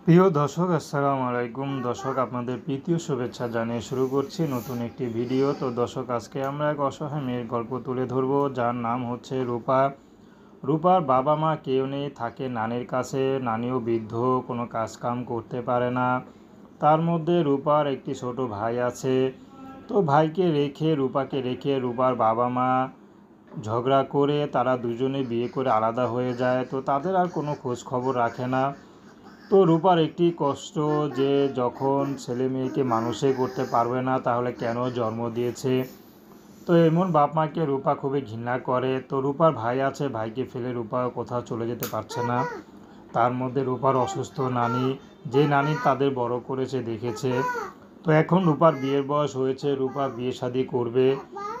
প্রিয় দর্শক, আসসালামু আলাইকুম। দর্শক, আপনাদের প্রীতীয় শুভেচ্ছা জানিয়ে শুরু করছি নতুন একটি ভিডিও। তো দর্শক, আজকে আমরা এক অসহায় মেয়ের গল্প তুলে ধরবো, যার নাম হচ্ছে রূপা। রূপার বাবা মা কেউ নেই, থাকে নানির কাছে। নানিও বৃদ্ধ, কোনো কাজকাম করতে পারে না। তার মধ্যে রূপার একটি ছোট ভাই আছে। তো ভাইকে রেখে, রূপাকে রেখে রূপার বাবা মা ঝগড়া করে তারা দুজনে বিয়ে করে আলাদা হয়ে যায়। তো তাদের আর কোনো খোঁজ খবর রাখে না। তো রূপার একটি কষ্ট যে যখন ছেলে মেয়েকে মানুষই করতে পারবে না, তাহলে কেন জন্ম দিয়েছে। তো এমন বাপ মাকে রূপা খুবই ঘৃণা করে। তো রূপার ভাই আছে, ভাইকে ফেলে রূপা কোথাও চলে যেতে পারছে না। তার মধ্যে রূপার অসুস্থ নানি, যে নানি তাদের বড় করেছে, দেখেছে। তো এখন রূপার বিয়ের বয়স হয়েছে, রূপা বিয়ে শাদী করবে।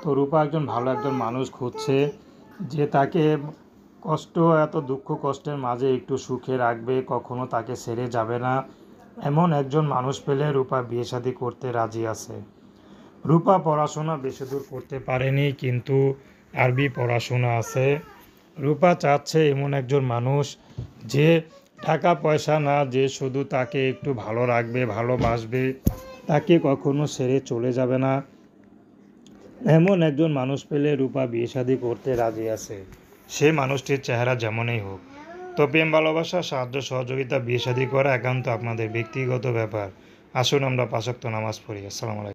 তো রূপা ভালো একজন মানুষ খুঁজছে, যে তাকে এত দুঃখ কষ্টের মাঝে একটু সুখে রাখবে, কখনো তাকে ছেড়ে যাবে না। এমন একজন মানুষ পেলে রূপা বিয়ে শাদী করতে রাজি আছে। রূপা পড়াশোনা বেশি দূর করতে পারেনি, কিন্তু আরবি পড়াশোনা আছে। রূপা চাচ্ছে এমন একজন মানুষ, যে টাকা পয়সা না, যে শুধু তাকে একটু ভালো রাখবে, ভালোবাসবে, তাকে কখনো ছেড়ে চলে যাবে না। এমন একজন মানুষ পেলে রূপা বিয়ে শাদী করতে রাজি আছে, সে মানুষটির চেহারা যেমনই হোক। তো প্রেম, ভালোবাসা, সাহায্য সহযোগিতা, বিয়ে শাদী করা একান্ত আপনাদের ব্যক্তিগত ব্যাপার। আসুন আমরা ৫ ওয়াক্ত নামাজ পড়ি। আসসালামু আলাইকুম।